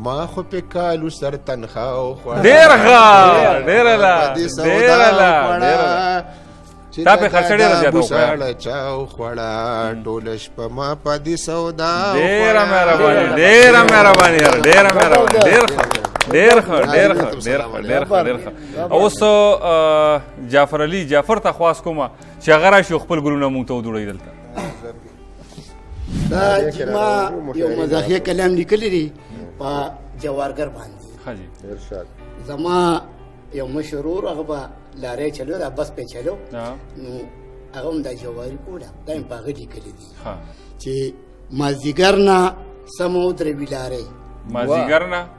ما خو په کالو سر تنخوا خو ډیر ښه ډیر لا تا په خرڅ ډیر زیات وکړه چاو خوړه ټول شپه ما په دې سودا ډیر مهرباني ډیر مهرباني ډیر مهرباني ډیر ښه اوس جعفر علي جعفر ته خواست کوم چې هغه راشي خپل ګلونه مونږ ته وډوړي دلته دا چې ما یو مزاحیه کلام لیکلی دی په جوارګر باندې حاجی ارشاد زما یو مشهور هغه به لارې چلو دا بس په چلو نو هغه هم د جواري کوله دا یې په هغه لیکلی دی چې مازدیګر نه سمه ودرېږي لارې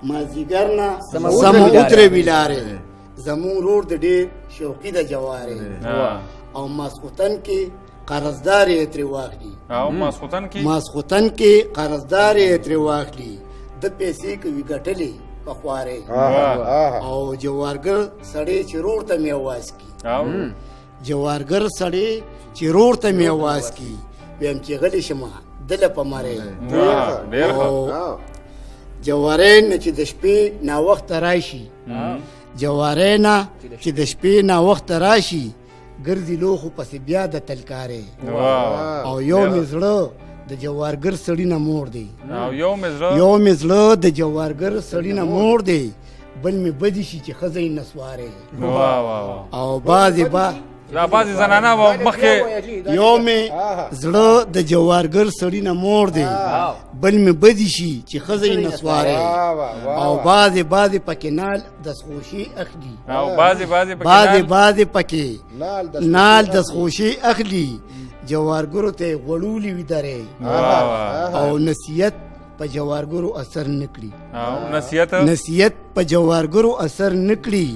مازدیګر نه سمه ودرېږي لارې زموږ ورور د ډېر شوقي د جوارې او ماسخوتن کې قرضدار یې ترې واخلي ماسخوتن کې قرضدار یې ترې واخلي د پیسې کوي ګټلې په خوارې او جوارګر سړی چې رور ته مې اواز کی جوارګر سړی چې رور ته مې اواز کی ویم چې غلی شمه دله په مارې جوارې نه چې د شپې ناوخته راشي جوارې نه چې د شپې ناوخته راشي ګرځي لوخو پسې بیا د تلکارې او یو مې زړه د جوارګر سړی نه موړ دی یو مې زړه د جوارګر سړی نه موړ دی بل مې بدی شي چې ښځه یې نسوارې او بعضې زنانه مخکې یو مې زړه د جوارګر سړی نه موړ دی بل مې بدی شي چې ښځه یې نسوارې او بعضې پکې نال دستخوشي اخلي بعضې پکې نال دستخوشي اخلي جوارګرو ته غړولي وي درې او نصیحت په جوارګرو اثر نکړي نصیحت په جوارګرو اثر نکړي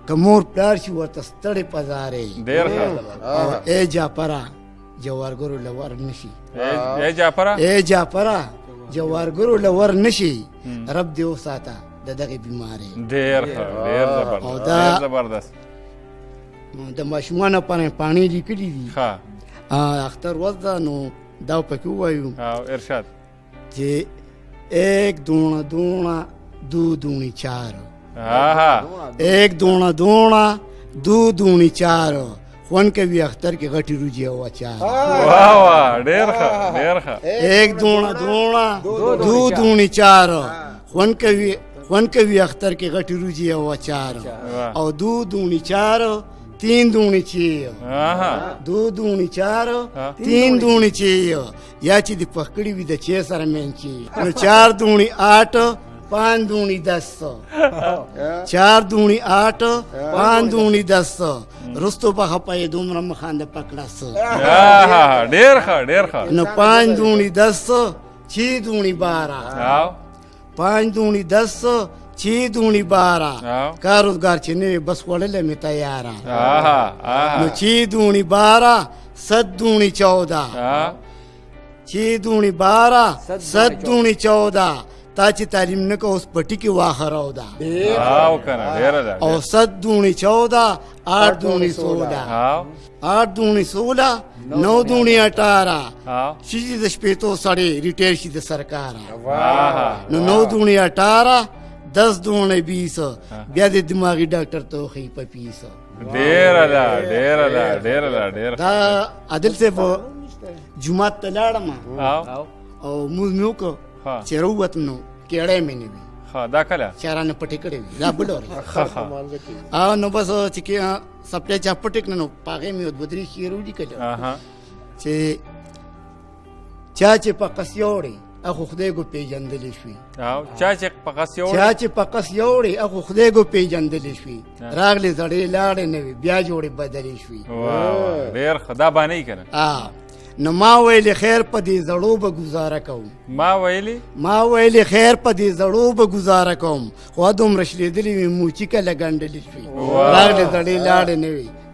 که مور پلار شي ورته ستړې پزارې او ای جعفره جوارګرو لور نشي ای جعفره جوارګرو لور نشي رب دې وساته د دغه بیمارې ډېر زبردست د ماشومانو پاڼې لیکلي دي اختر ورځ ده نو دا پکې ووایو ارشاد چې ایک دونا دونا دو دونی چار ایک دونا دونا دو دونی چار خون کوي اختر کې غټي روجي او اچار ډېر ښه ایک دونا دونا دو دونی چار خون کوي اختر کې غټي روجي او اچار او دو دونی چار تین دونی چیو دو دونی چارو تین دونی چیو یا چې د پخکړی وي د چی سره مینچی نو 4 دونی 8 5 دونی 10 4 دونی 8 5 دونی 10 رستو په خپای دومره مخانده پکړاس ډېر ښه نو 5 دونی 10 6 دونی 12 5 دونی 10 چی دونی 12 کار روزگار چې نه بس وړلې مې تیارا نو چی دونی 12 7 دونی 14 چی دونی 12 7 دونی 14 تا چې تعلیم نه کو اوس پټی کې واخراو دا او 7 دونی 14 8 دونی 16 8 دونی 16 9 دونی 18 شي د شپېتو سړی ریټایر شي د سرکار نو 9 دونی 18 10 دونه 20 بیا د دماغي ډاکټر ته خې په پیسه ډېر دا عادل صاحب جمعه ته لاړم او موږ نو کو چې وروت نو کېړې مې نه وي دا کله چارانه پټې کړې وي دا بلور او نو بس چې کې سپټه چا پټې نو پاګې مې ودري شیرو دي کړه چې چا چې په قصيوري اخو خدای کو پیجندلې شوی چا چې په قص یوړي اخو خدای کو پیجندلې شوی راغلي زړې لاړې نه بیا جوړې بدلې شوی ډېر خدا باندې کنه نو ما ویلې خیر په دې زړو به گزاره کوم ما ویلې خیر په دې زړو به گزاره کوم خو دوم رشلېدلې موچی کله ګنډلې شوی راغلي زړې لاړې نه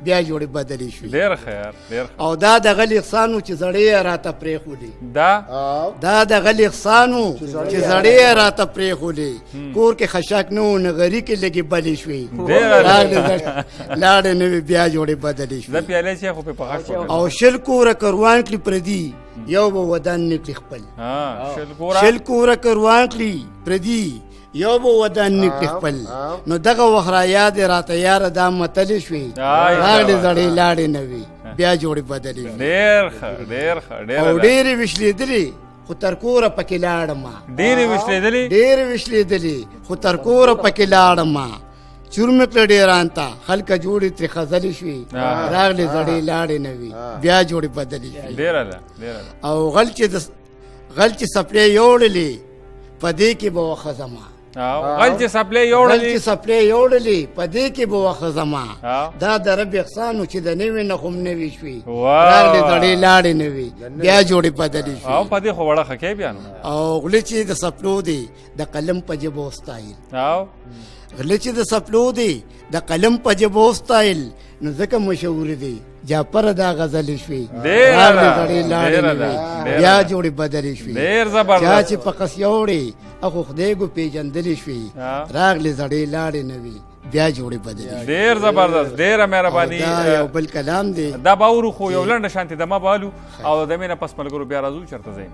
بیا جوړې بدلې شوې. ډېر خیر ډېر ښه. او دا د غل احسانو چې زړې راته پرېښودې، دا د غل احسانو چې زړې راته پرېښودې، کور کې خشک نه و نغري کې لږې بلې شوې، لاړې نه وې بیا جوړې بدلې زه شوې. پیالې چې خو په پخښ وکړم. او شل کوره کروان کړي پردي یو به ودان نکړي خپل. شل کوره کروان کړي پردي یو به ودان نکړي خپل. نو دغه وخت را یاد راته یاره دا متلې شوې، راغلې زړې لاړې نه وې بیا جوړې بدلې شوې. ډېر ښه ډېر ښه او ډېرې وشلېدلې خو تر کوره پکې لاړم. ډېرې وشلېدلې ډېرې وشلېدلې خو تر کوره پکې لاړم. چورمې کړه ډېران ته خلکه جوړې ترې خزلې شوې، راغلې زړې لاړې نه وې بیا جوړې بدلې شوې. او غل چې سپلې یوړلې په دې کې به وخزما، غل چې سپلې یوړلې په دې کې به وخزما. دا د رب احسانو چې د نوې نه خو نوې شوې، راغلې زړې لاړې نه وې بیا جوړې بدلې شوې. او په دې خو وړه خکې بیا نو. او غله چې د سپلو دی د قلم په جبو ستایل، غله چې د سپلو دی د قلم په جبو ستایل، نو ځکه مشهور دی جعفر دا غزلې شوې، راغلې زړې لاړې نه وې بیا جوړې بدلې شوې. چا چې په قص یوړې اخو خدای ګو پیژندلې شوې، راغلې زړې لاړې نه وې بیا جوړې بدلې شوې. ډېر زبردست ډېره مهرباني. دا یو بل کلام دی. دا باورو خو یو لنډه شانتې دمه بالو او د مینه پس ملګرو بیا راځو چېرته ځئ.